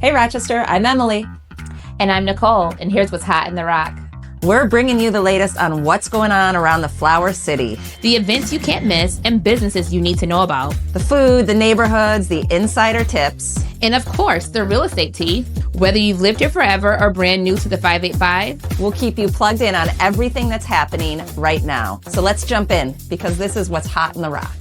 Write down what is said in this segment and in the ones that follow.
Hey Rochester, I'm Emily. And I'm Nicole, and here's what's hot in the Rock. We're bringing you the latest on what's going on around the Flower City. The events you can't miss and businesses you need to know about. The food, the neighborhoods, the insider tips. And of course, the real estate tea. Whether you've lived here forever or brand new to the 585, we'll keep you plugged in on everything that's happening right now. So let's jump in, because this is what's hot in the Rock.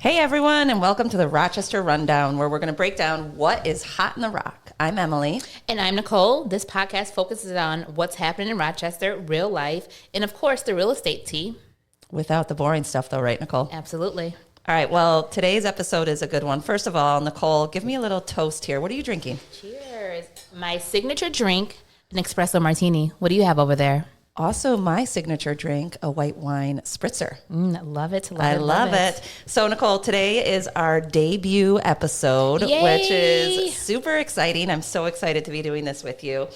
Hey everyone, and welcome to the Rochester Rundown, where we're going to break down what is hot in the Rock. I'm Emily. And I'm Nicole. This podcast focuses on what's happening in Rochester, real life, and of course, the real estate tea. Without the boring stuff though, right, Nicole? Absolutely. All right, well, today's episode is a good one. First of all, Nicole, give me a little toast here. What are you drinking? Cheers. My signature drink, an espresso martini. What do you have over there? Also, my signature drink, a white wine spritzer. I love it. I love it. So, Nicole, today is our debut episode, Yay! Which is super exciting. I'm so excited to be doing this with you.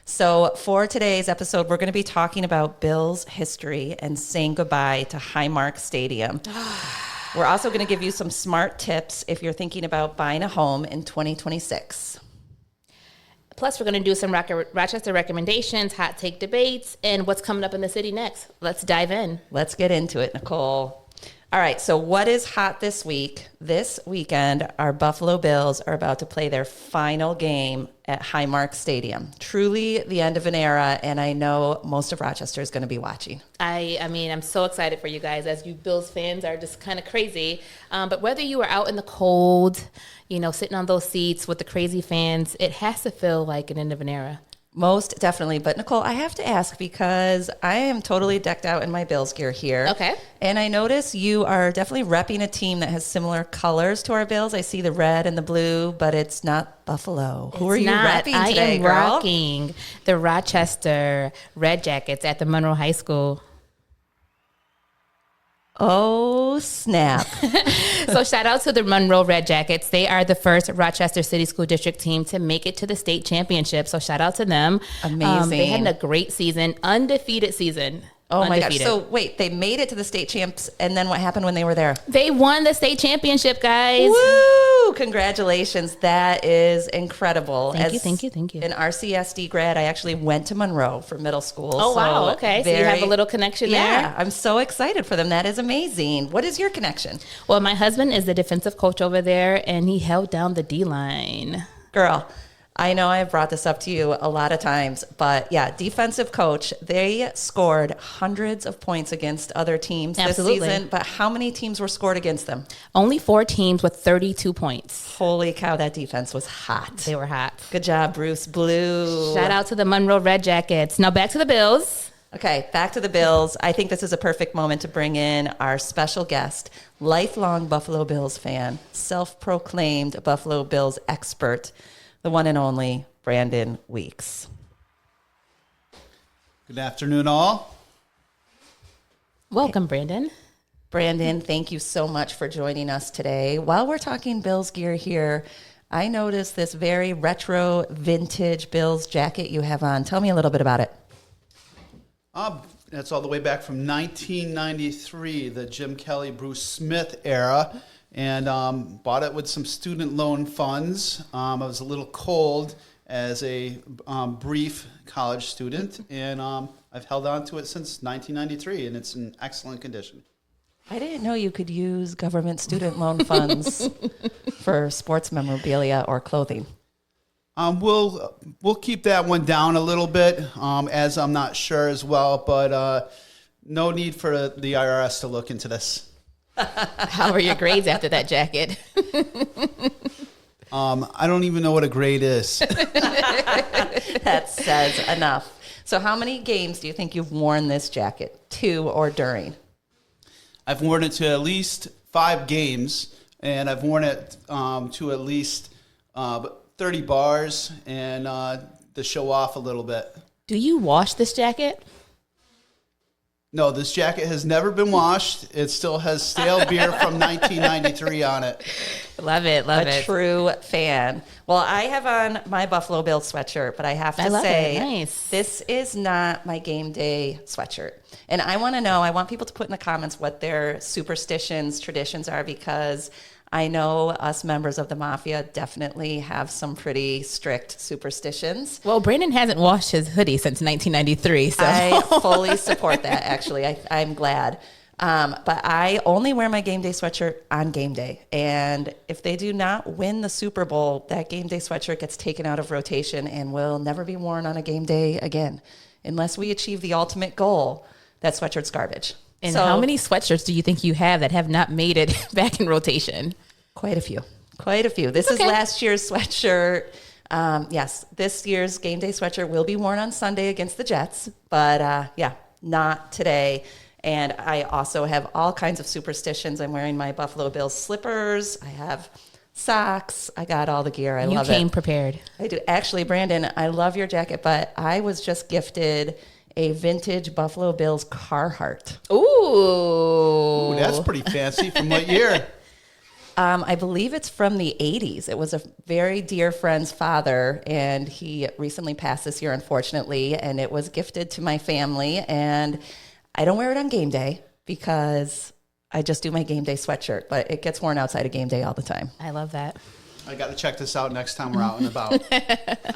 So, for today's episode, we're going to be talking about Bills history and saying goodbye to Highmark Stadium. We're also going to give you some smart tips if you're thinking about buying a home in 2026. Plus, we're going to do some Rochester recommendations, hot take debates, and what's coming up in the city next. Let's dive in. Let's get into it, Nicole. All right, so what is hot this week? This weekend, our Buffalo Bills are about to play their final game at Highmark Stadium. Truly the end of an era, and I know most of Rochester is going to be watching. I mean, I'm so excited for you guys, as you Bills fans are just kind of crazy. But whether you are out in the cold, sitting on those seats with the crazy fans, it has to feel like an end of an era. Most definitely. But Nicole, I have to ask, because I am totally decked out in my Bills gear here. Okay. And I notice you are definitely repping a team that has similar colors to our Bills. I see the red and the blue, but it's not Buffalo. Who are you repping today, I am rocking the Rochester Red Jackets at the Monroe High School. Oh, snap. So shout out to the Monroe Red Jackets. They are the first Rochester City School District team to make it to the state championship. So shout out to them. Amazing. They had a great season, undefeated season. Oh my gosh. So wait, they made it to the state champs, and then what happened when they were there? They won the state championship, guys. Woo! Congratulations. That is incredible. Thank you. An RCSD grad, I actually went to Monroe for middle school. Oh, wow. Okay. So you have a little connection there? Yeah, I'm so excited for them. That is amazing. What is your connection? Well, my husband is the defensive coach over there, and he held down the D-line. Girl, I know I've brought this up to you a lot of times, but yeah, defensive coach, they scored hundreds of points against other teams this season, but how many teams were scored against them? Only 4 teams with 32 points. Holy cow, that defense was hot. They were hot. Good job, Bruce Blue. Shout out to the Monroe Red Jackets. Now back to the Bills. Okay, back to the Bills. I think this is a perfect moment to bring in our special guest, lifelong Buffalo Bills fan, self-proclaimed Buffalo Bills expert, the one and only Brandon Weeks. Good afternoon, all. Welcome, Brandon. Brandon, thank you so much for joining us today. While we're talking Bills gear here, I noticed this very retro, vintage Bills jacket you have on. Tell me a little bit about it. That's all the way back from 1993, the Jim Kelly, Bruce Smith era. And bought it with some student loan funds. I was a little cold as a brief college student, and I've held on to it since 1993, and it's in excellent condition. I didn't know you could use government student loan funds for sports memorabilia or clothing. We'll keep that one down a little bit, as I'm not sure as well, but no need for the IRS to look into this. How were your grades after that jacket? I don't even know what a grade is. That says enough. So how many games do you think you've worn this jacket to or during? I've worn it to at least 5 games, and I've worn it to at least 30 bars and to show off a little bit. Do you wash this jacket? No, this jacket has never been washed. It still has stale beer from 1993 on it. Love it. Love A it. true fan. Well, I have on my Buffalo Bills sweatshirt, but I have to I love say, it. Nice. this is not my game day sweatshirt. And I want people to put in the comments what their superstitions, traditions are, because I know us members of the Mafia definitely have some pretty strict superstitions. Well, Brandon hasn't washed his hoodie since 1993, so I fully support that, actually. I'm glad. But I only wear my game day sweatshirt on game day. And if they do not win the Super Bowl, that game day sweatshirt gets taken out of rotation and will never be worn on a game day again. Unless we achieve the ultimate goal, that sweatshirt's garbage. And So, how many sweatshirts do you think you have that have not made it back in rotation? Quite a few. Quite a few. This is last year's sweatshirt. Yes, this year's game day sweatshirt will be worn on Sunday against the Jets, but not today. And I also have all kinds of superstitions. I'm wearing my Buffalo Bills slippers. I have socks. I got all the gear. I love it. You came prepared. I do. Actually, Brandon, I love your jacket, but I was just gifted a vintage Buffalo Bills Carhartt. Ooh. Ooh, that's pretty fancy. From what year? I believe it's from the 80s. It was a very dear friend's father, and he recently passed this year, unfortunately, and it was gifted to my family. And I don't wear it on game day because I just do my game day sweatshirt, but it gets worn outside of game day all the time. I love that. I got to check this out next time we're out and about.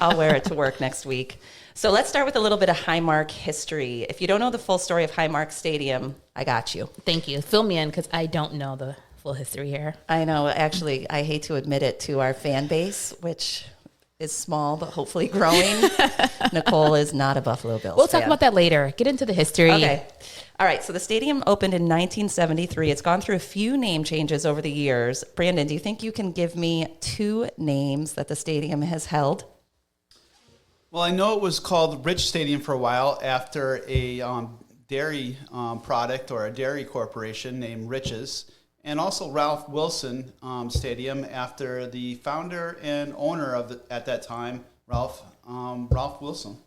I'll wear it to work next week. So let's start with a little bit of Highmark history. If you don't know the full story of Highmark Stadium, I got you. Thank you. Fill me in because I don't know the full history here. I know. Actually, I hate to admit it to our fan base, which is small but hopefully growing. Nicole is not a Buffalo Bills We'll talk fan. about that later. Get into the history. Okay. All right. So the stadium opened in 1973. It's gone through a few name changes over the years. Brandon, do you think you can give me 2 names that the stadium has held? Well, I know it was called Rich Stadium for a while after a dairy product or a dairy corporation named Rich's, and also Ralph Wilson Stadium after the founder and owner of at that time, Ralph Wilson.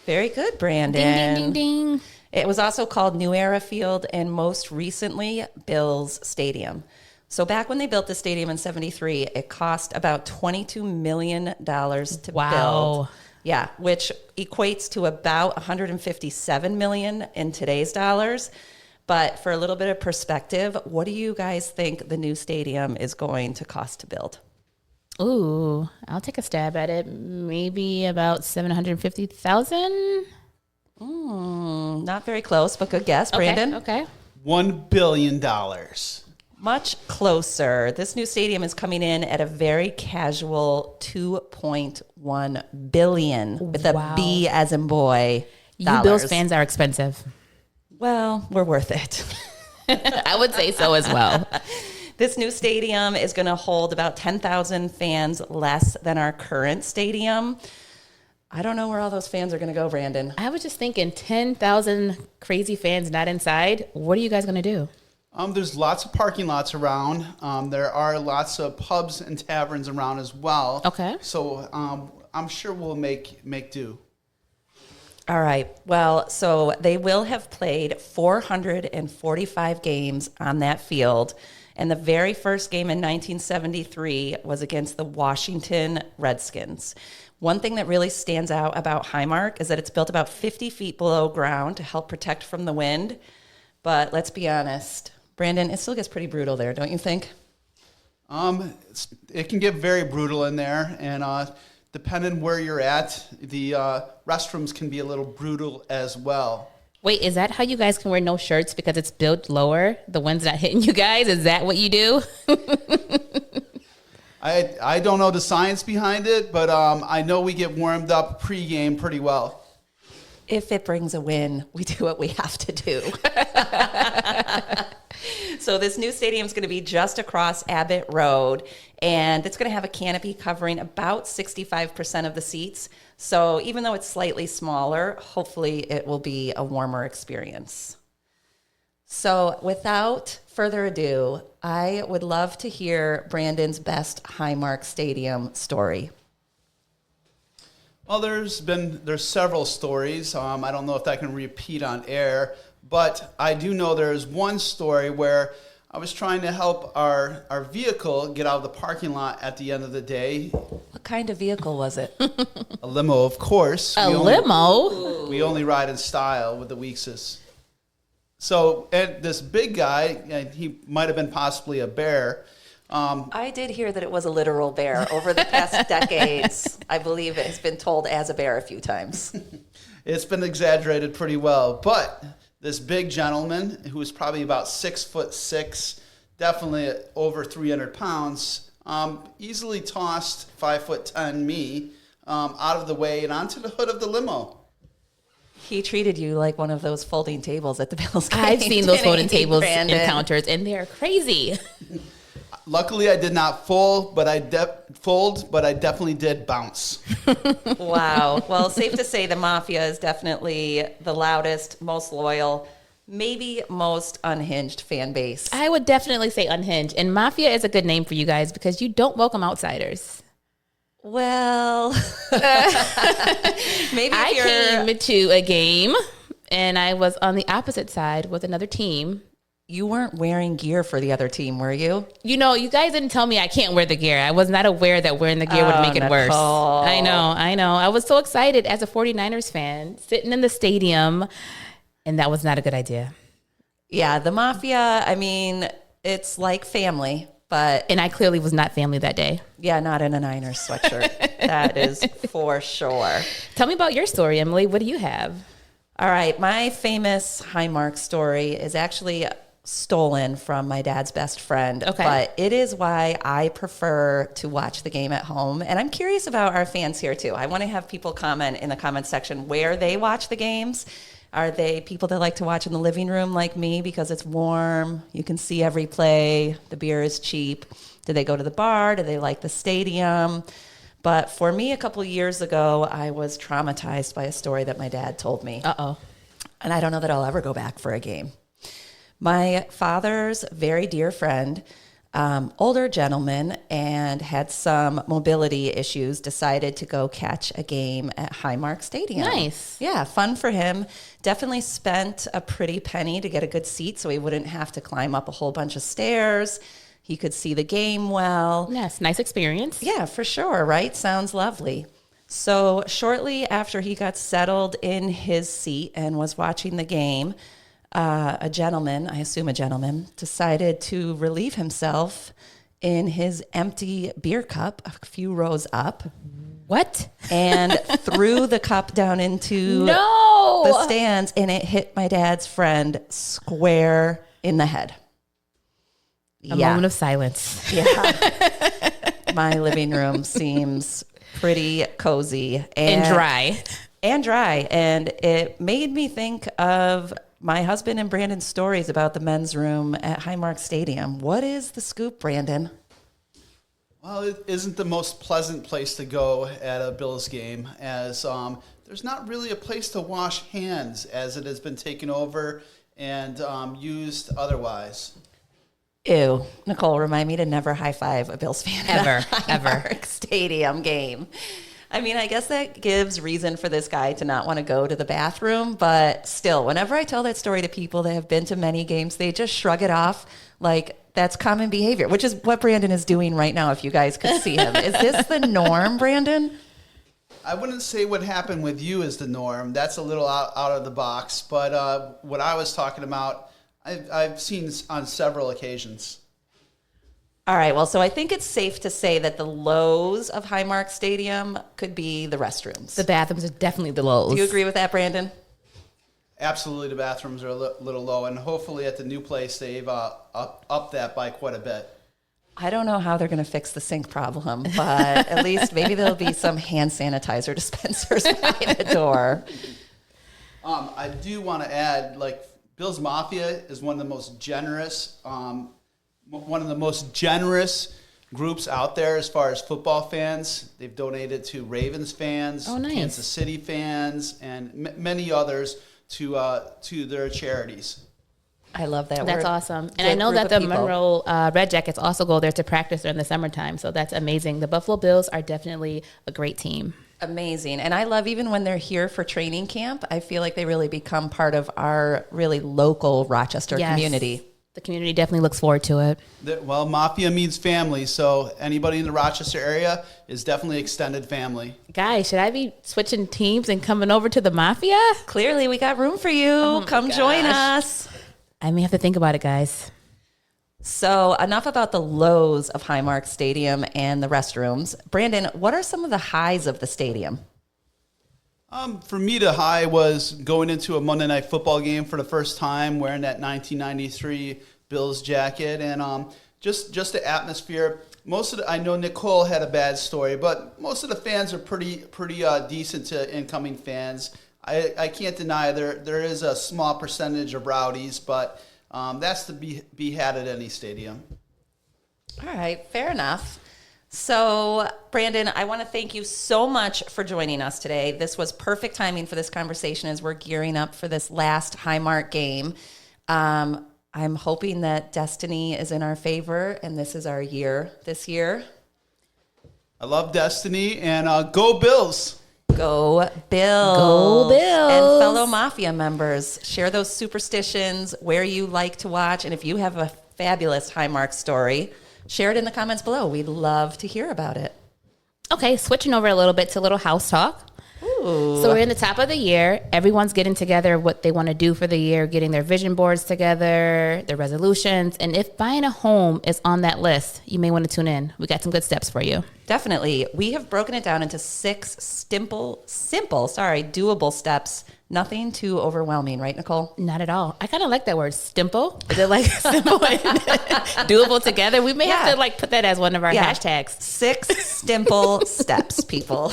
Very good, Brandon. Ding, ding, ding, ding. It was also called New Era Field and most recently Bills Stadium. So back when they built the stadium in 73, it cost about $22 million to Wow. build. Yeah, which equates to about $157 million in today's dollars. But for a little bit of perspective, what do you guys think the new stadium is going to cost to build? Ooh, I'll take a stab at it. Maybe about $750,000. Not very close, but good guess, Brandon. Okay. $1 billion. Much closer. This new stadium is coming in at a very casual $2.1 billion with a B as in boy. You dollars. Bills fans are expensive. Well, we're worth it. I would say so as well. This new stadium is going to hold about 10,000 fans less than our current stadium. I don't know where all those fans are going to go, Brandon. I was just thinking 10,000 crazy fans not inside. What are you guys going to do? There's lots of parking lots around. There are lots of pubs and taverns around as well. Okay. So I'm sure we'll make do. All right. Well, so they will have played 445 games on that field. And the very first game in 1973 was against the Washington Redskins. One thing that really stands out about Highmark is that it's built about 50 feet below ground to help protect from the wind. But let's be honest, Brandon, it still gets pretty brutal there, don't you think? It can get very brutal in there, and depending where you're at, the restrooms can be a little brutal as well. Wait, is that how you guys can wear no shirts because it's built lower? The wind's not hitting you guys? Is that what you do? I don't know the science behind it, but I know we get warmed up pregame pretty well. If it brings a win, we do what we have to do. So this new stadium is going to be just across Abbott Road, and it's going to have a canopy covering about 65% of the seats. So even though it's slightly smaller, hopefully it will be a warmer experience. So without further ado, I would love to hear Brandon's best Highmark Stadium story. Well, there's several stories. I don't know if I can repeat on air, but I do know there's one story where I was trying to help our vehicle get out of the parking lot at the end of the day. What kind of vehicle was it? A limo, of course. Limo? We only ride in style with the Weekses. So, and this big guy, and he might have been possibly a bear. I did hear that it was a literal bear. Over the past decades, I believe it has been told as a bear a few times. It's been exaggerated pretty well. But this big gentleman, who was probably about 6'6", definitely over 300 pounds, easily tossed 5'10" me out of the way and onto the hood of the limo. He treated you like one of those folding tables at the Bills game. I've seen those folding tables Brandon. encounters, and they're crazy. Luckily, I did not fold, but I definitely did bounce. Wow. Well, safe to say the Mafia is definitely the loudest, most loyal, maybe most unhinged fan base. I would definitely say unhinged. And Mafia is a good name for you guys because you don't welcome outsiders. Well, maybe I if came to a game and I was on the opposite side with another team. you weren't wearing gear for the other team, were you? You know, you guys didn't tell me I can't wear the gear. I was not aware that wearing the gear would make it worse. Nicole. I know. I was so excited as a 49ers fan, sitting in the stadium, and that was not a good idea. Yeah, the Mafia, I mean, it's like family, but And I clearly was not family that day. yeah, not in a Niners sweatshirt. That is for sure. Tell me about your story, Emily. What do you have? All right, my famous Highmark story is actually stolen from my dad's best friend. Okay. But it is why I prefer to watch the game at home. And I'm curious about our fans here too. I want to have people comment in the comment section where they watch the games. Are they people that like to watch in the living room like me because it's warm, you can see every play, the beer is cheap? Do they go to the bar? Do they like the stadium? But for me, a couple of years ago, I was traumatized by a story that my dad told me. Uh-oh. And I don't know that I'll ever go back for a game. My father's very dear friend, older gentleman, and had some mobility issues, decided to go catch a game at Highmark Stadium. Nice. Yeah, fun for him. Definitely spent a pretty penny to get a good seat so he wouldn't have to climb up a whole bunch of stairs. He could see the game well. Yes, nice experience. Yeah, for sure, right? Sounds lovely. So shortly after he got settled in his seat and was watching the game, a gentleman, I assume a gentleman, decided to relieve himself in his empty beer cup a few rows up. What? And threw the cup down into No! the stands, and it hit my dad's friend square in the head. A moment of silence. Yeah. My living room seems pretty cozy. And dry. And dry. And it made me think of my husband and Brandon's stories about the men's room at Highmark Stadium. What is the scoop, Brandon? Well, it isn't the most pleasant place to go at a Bills game, as there's not really a place to wash hands, as it has been taken over and used otherwise. Ew. Nicole, remind me to never high five a Bills fan Ever, at a ever. Highmark Stadium game. I mean, I guess that gives reason for this guy to not want to go to the bathroom, but still, whenever I tell that story to people that have been to many games, they just shrug it off like that's common behavior, which is what Brandon is doing right now, if you guys could see him. Is this the norm, Brandon? I wouldn't say what happened with you is the norm. That's a little out of the box. But what I was talking about, I've seen on several occasions. All right, well, so I think it's safe to say that the lows of Highmark Stadium could be the restrooms. The bathrooms are definitely the lows. Do you agree with that, Brandon? Absolutely, the bathrooms are a little low, and hopefully at the new place they've upped that by quite a bit. I don't know how they're going to fix the sink problem, but at least maybe there'll be some hand sanitizer dispensers by the door. I do want to add, like, Bills Mafia is one of the most generous groups out there as far as football fans. They've donated to Ravens fans, Oh, nice. Kansas City fans, and many others to their charities. I love that. That's We're a awesome. And good I know group that of the people. Monroe Red Jackets also go there to practice during the summertime. So that's amazing. The Buffalo Bills are definitely a great team. Amazing. And I love even when they're here for training camp, I feel like they really become part of our really local Rochester community. The community definitely looks forward to it. Well, Mafia means family, so anybody in the Rochester area is definitely extended family. Guys, should I be switching teams and coming over to the Mafia? Clearly, we got room for you. Come join us. I may have to think about it, guys. So enough about the lows of Highmark Stadium and the restrooms. Brandon, what are some of the highs of the stadium? For me, the high was going into a Monday Night Football game for the first time, wearing that 1993 Bills jacket, and just the atmosphere. I know Nicole had a bad story, but most of the fans are pretty decent to incoming fans. I can't deny there is a small percentage of rowdies, but that's to be had at any stadium. All right, fair enough. So, Brandon, I want to thank you so much for joining us today. This was perfect timing for this conversation as we're gearing up for this last Highmark game. I'm hoping that destiny is in our favor, and this is our year this year. I love Destiny, and go Bills! Go Bills. Go Bills. And fellow Mafia members, share those superstitions, where you like to watch, and if you have a fabulous Highmark story, share it in the comments below. We'd love to hear about it. Okay, switching over a little bit to a little house talk. Ooh. So we're in the top of the year. Everyone's getting together what they want to do for the year, getting their vision boards together, their resolutions. And if buying a home is on that list, you may want to tune in. We got some good steps for you. Definitely. We have broken it down into 6 doable steps. Nothing too overwhelming, right, Nicole? Not at all. I kind of like that word, stimple. Is it like simple and doable together? We may have to put that as one of our hashtags. 6 simple steps, people.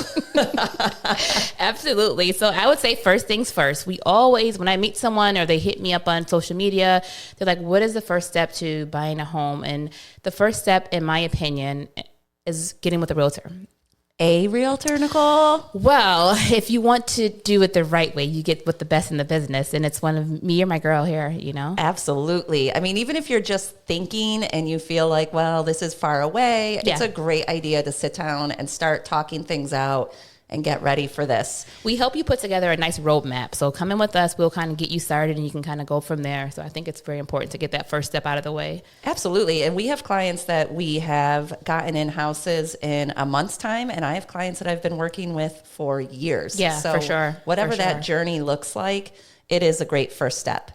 Absolutely. So I would say first things first. We always, when I meet someone or they hit me up on social media, they're like, what is the first step to buying a home? And the first step, in my opinion, is getting with a realtor. A realtor, Nicole? Well, if you want to do it the right way, you get with the best in the business, and it's one of me or my girl here, you know? Absolutely. I mean, even if you're just thinking and you feel like, well, this is far away, it's a great idea to sit down and start talking things out and get ready for this. We help you put together a nice roadmap. So come in with us. We'll kind of get you started and you can kind of go from there. So I think it's very important to get that first step out of the way. Absolutely. And we have clients that we have gotten in houses in a month's time. And I have clients that I've been working with for years. Yeah, so for sure. Whatever that journey looks like, it is a great first step.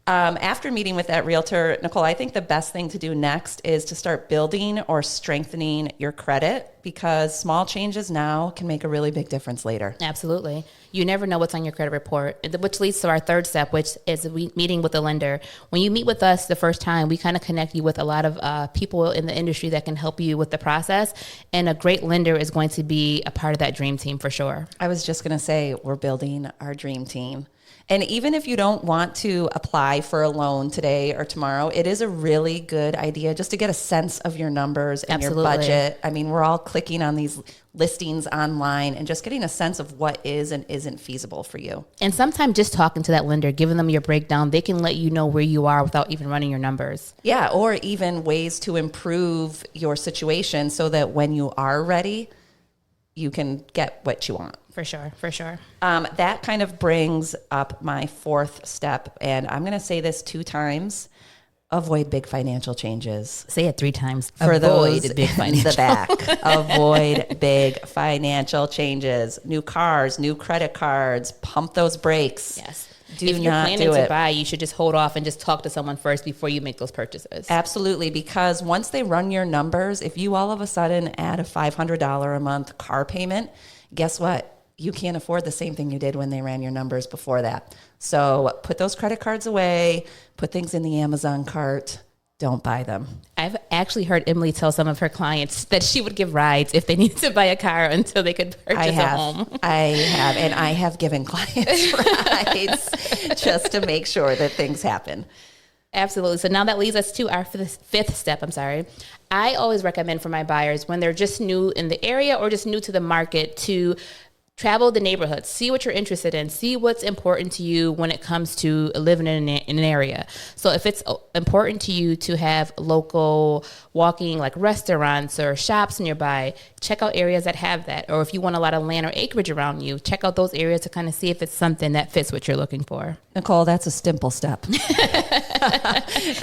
After meeting with that realtor, Nicole, I think the best thing to do next is to start building or strengthening your credit, because small changes now can make a really big difference later. Absolutely. You never know what's on your credit report, which leads to our third step, which is meeting with a lender. When you meet with us the first time, we kind of connect you with a lot of people in the industry that can help you with the process. And a great lender is going to be a part of that dream team for sure. I was just going to say, we're building our dream team. And even if you don't want to apply for a loan today or tomorrow, it is a really good idea just to get a sense of your numbers and your budget. I mean, we're all clicking on these listings online and just getting a sense of what is and isn't feasible for you. And sometimes just talking to that lender, giving them your breakdown, they can let you know where you are without even running your numbers. Yeah, or even ways to improve your situation so that when you are ready, you can get what you want. For sure, for sure. That kind of brings up my 4th step, and I'm going to say this 2 times. Avoid big financial changes. Say it 3 times. For Avoid those big financial. in the back. Avoid big financial changes. New cars, new credit cards, pump those brakes. Yes. If you're planning to buy, you should just hold off and just talk to someone first before you make those purchases. Absolutely, because once they run your numbers, if you all of a sudden add a $500 a month car payment, guess what? You can't afford the same thing you did when they ran your numbers before that. So put those credit cards away, put things in the Amazon cart. Don't buy them. I've actually heard Emily tell some of her clients that she would give rides if they needed to buy a car until they could purchase a home. I have, and I have given clients rides just to make sure that things happen. Absolutely. So now that leads us to our 5th step. I always recommend for my buyers when they're just new in the area or just new to the market to travel the neighborhood, see what you're interested in, see what's important to you when it comes to living in an area. So if it's important to you to have local walking like restaurants or shops nearby, check out areas that have that. Or if you want a lot of land or acreage around you, check out those areas to kind of see if it's something that fits what you're looking for. Nicole, that's a stimple step.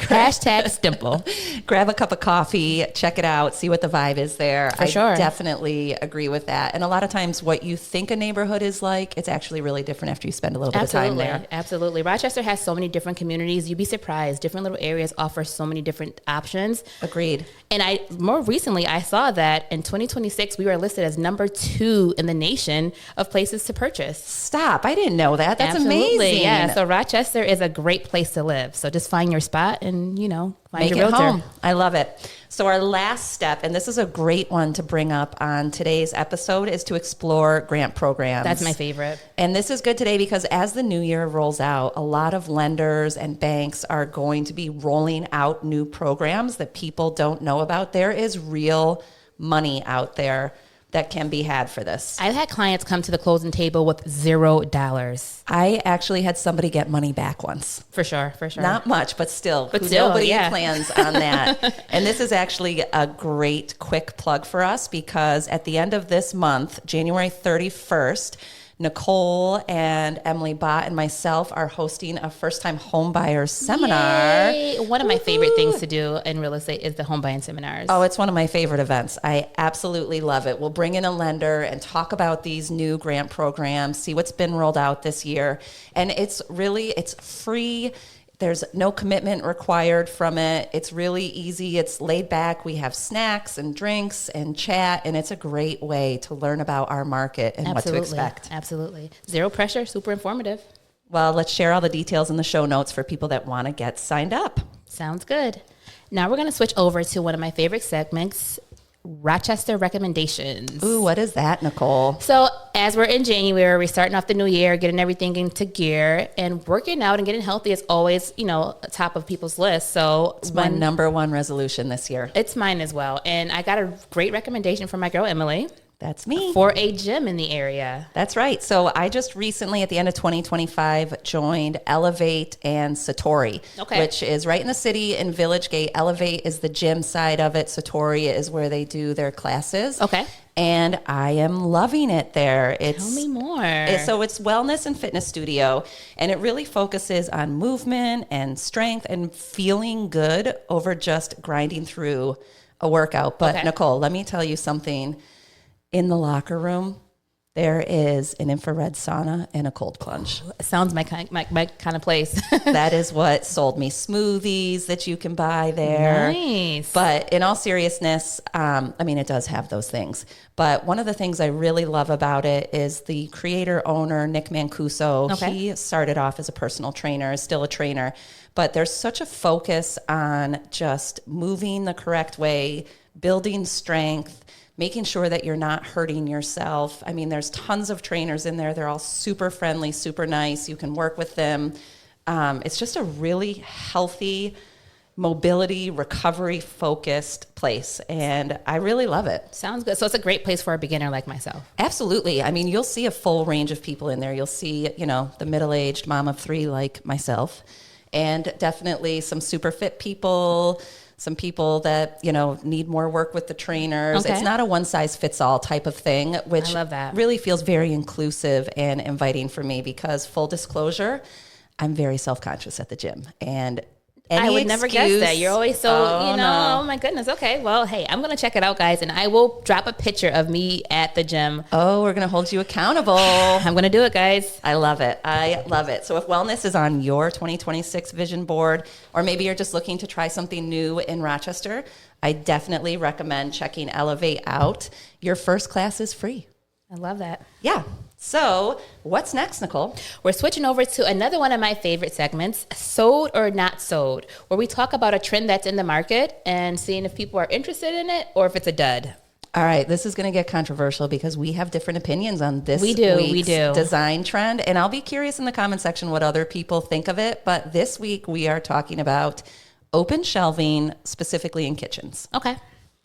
Hashtag stimple. Grab a cup of coffee, check it out, see what the vibe is there. For sure. I definitely agree with that. And a lot of times what you think a neighborhood is like, it's actually really different after you spend a little bit of time there. Absolutely. Rochester has so many different communities. You'd be surprised. Different little areas offer so many different options. Agreed. And more recently, I saw that in 2026, we were listed as number 2 in the nation of places to purchase. Stop. I didn't know that. That's Absolutely, amazing. Yeah. So Rochester is a great place to live. So just find your spot and, find Make your it realtor. home. I love it. So our last step, and this is a great one to bring up on today's episode, is to explore grant programs. That's my favorite. And this is good today because as the new year rolls out, a lot of lenders and banks are going to be rolling out new programs that people don't know about. There is real money out there that can be had for this. I've had clients come to the closing table with $0. I actually had somebody get money back once. For sure. Not much, but still. But still, nobody yeah. plans on that. And this is actually a great quick plug for us because at the end of this month, January 31st, Nicole and Emily Bott and myself are hosting a first-time homebuyers seminar. Yay. One of my favorite things to do in real estate is the home buying seminars. Oh, it's one of my favorite events. I absolutely love it. We'll bring in a lender and talk about these new grant programs, see what's been rolled out this year. And it's free. There's no commitment required from it. It's really easy. It's laid back. We have snacks and drinks and chat, and it's a great way to learn about our market and what to expect. Absolutely. Zero pressure, super informative. Well, let's share all the details in the show notes for people that want to get signed up. Sounds good. Now we're going to switch over to one of my favorite segments, Rochester recommendations. Ooh, what is that, Nicole? So as we're in January, we're starting off the new year, getting everything into gear, and working out and getting healthy is always, top of people's list. So It's my number one resolution this year. it's mine as well. And I got a great recommendation from my girl, Emily, That's me. for a gym in the area. That's right. So I just recently, at the end of 2025, joined Elevate and Satori, which is right in the city in Village Gate. Elevate is the gym side of it. Satori is where they do their classes. Okay. And I am loving it there. Tell me more. So it's wellness and fitness studio, and it really focuses on movement and strength and feeling good over just grinding through a workout. But Nicole, let me tell you something. In the locker room, there is an infrared sauna and a cold plunge. Sounds my kind of place. That is what sold me. Smoothies that you can buy there. Nice. But in all seriousness, it does have those things. But one of the things I really love about it is the creator owner, Nick Mancuso. Okay. He started off as a personal trainer, is still a trainer. But there's such a focus on just moving the correct way, building strength, making sure that you're not hurting yourself. There's tons of trainers in there. They're all super friendly, super nice. You can work with them. It's just a really healthy, mobility, recovery-focused place, and I really love it. Sounds good. So it's a great place for a beginner like myself. Absolutely. You'll see a full range of people in there. You'll see, the middle-aged mom of 3 like myself, and definitely some super fit people, some people that, need more work with the trainers. Okay. It's not a one-size-fits-all type of thing, which I love that. really feels very inclusive and inviting for me because, full disclosure, I'm very self-conscious at the gym. And I would never guess that. You're always so, no. Oh my goodness. Okay. Well, hey, I'm going to check it out, guys. And I will drop a picture of me at the gym. Oh, we're going to hold you accountable. I'm going to do it, guys. I love it. I love it. So if wellness is on your 2026 vision board, or maybe you're just looking to try something new in Rochester, I definitely recommend checking Elevate out. Your first class is free. I love that. Yeah. So what's next, Nicole? We're switching over to another one of my favorite segments, Sold or Not Sold, where we talk about a trend that's in the market and seeing if people are interested in it or if it's a dud. All right, this is going to get controversial because we have different opinions on this week's design trend. And I'll be curious in the comment section what other people think of it. But this week we are talking about open shelving, specifically in kitchens. Okay.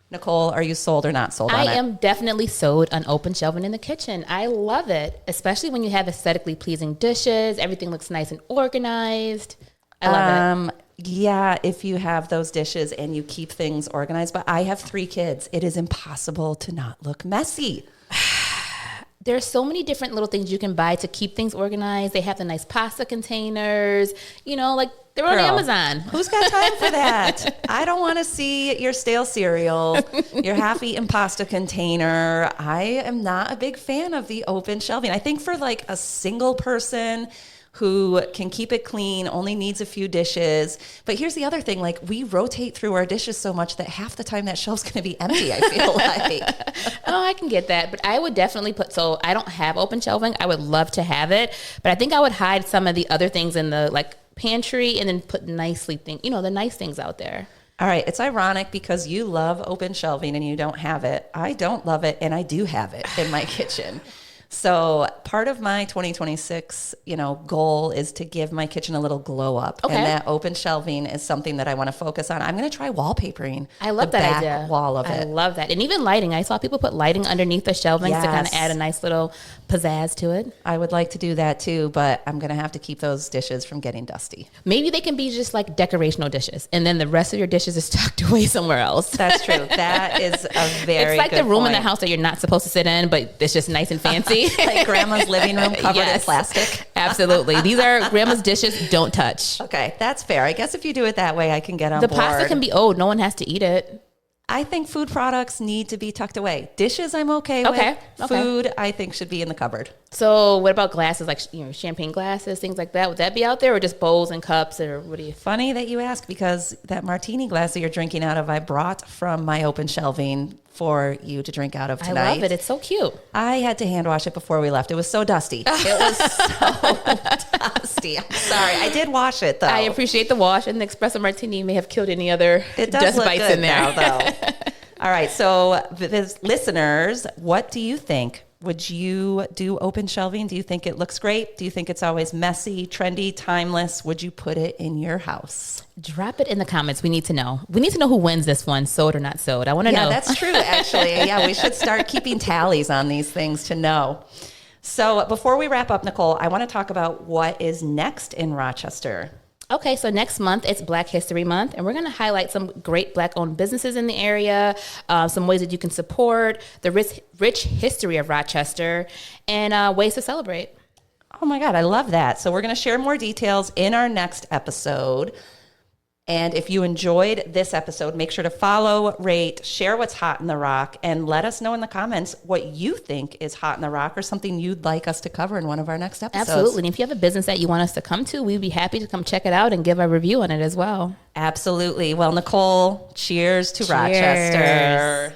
Nicole, are you sold or not sold on it? I am definitely sold on open shelving in the kitchen. I love it, especially when you have aesthetically pleasing dishes. Everything looks nice and organized. I love it. Yeah, if you have those dishes and you keep things organized. But I have 3 kids. It is impossible to not look messy. There's so many different little things you can buy to keep things organized. They have the nice pasta containers, like they're on Amazon. Who's got time for that? I don't want to see your stale cereal, your half-eaten pasta container. I am not a big fan of the open shelving. I think for like a single person who can keep it clean, only needs a few dishes. But here's the other thing, like we rotate through our dishes so much that half the time that shelf's gonna be empty, I feel like. Oh, I can get that. But I would definitely so I don't have open shelving. I would love to have it. But I think I would hide some of the other things in the like pantry and then put the nice things out there. All right, it's ironic because you love open shelving and you don't have it. I don't love it and I do have it in my kitchen. So part of my 2026, goal is to give my kitchen a little glow up. Okay. And that open shelving is something that I want to focus on. I'm going to try wallpapering. I love the that back idea. wall of it. I love that. And even lighting. I saw people put lighting underneath the shelving to kind of add a nice little pizzazz to it. I would like to do that too, but I'm going to have to keep those dishes from getting dusty. Maybe they can be just like decorational dishes, and then the rest of your dishes is tucked away somewhere else. That's true. That is a very It's like good the room point. in the house that you're not supposed to sit in, but it's just nice and fancy. Like grandma's living room covered in Yes. plastic. Absolutely. These are grandma's dishes. Don't touch. Okay, that's fair. I guess if you do it that way, I can get on The board. pasta can be old. No one has to eat it. I think food products need to be tucked away. Dishes, I'm okay Okay, with. okay. Food, I think, should be in the cupboard. So what about glasses, like champagne glasses, things like that? Would that be out there, or just bowls and cups, or what do you? Funny that you ask, because that martini glass that you're drinking out of, I brought from my open shelving for you to drink out of tonight. I love it. It's so cute. I had to hand wash it before we left. It was so dusty. It was so dusty. I'm sorry. I did wash it, though. I appreciate the wash, and the espresso martini may have killed any other It does dust look bites good in there. now, though. All right. So, listeners, what do you think? Would you do open shelving? Do you think it looks great? Do you think it's always messy, trendy, timeless? Would you put it in your house? Drop it in the comments. We need to know. We need to know who wins this one, sewed or not sewed. I want to know. Yeah, that's true, actually. Yeah, we should start keeping tallies on these things to know. So before we wrap up, Nicole, I want to talk about what is next in Rochester. Okay, so next month, it's Black History Month, and we're going to highlight some great Black-owned businesses in the area, some ways that you can support the rich history of Rochester, and ways to celebrate. Oh my God, I love that. So we're going to share more details in our next episode. And if you enjoyed this episode, make sure to follow, rate, share what's hot in the rock, and let us know in the comments what you think is hot in the rock or something you'd like us to cover in one of our next episodes. Absolutely. And if you have a business that you want us to come to, we'd be happy to come check it out and give a review on it as well. Absolutely. Well, Nicole, cheers to Cheers. Rochester.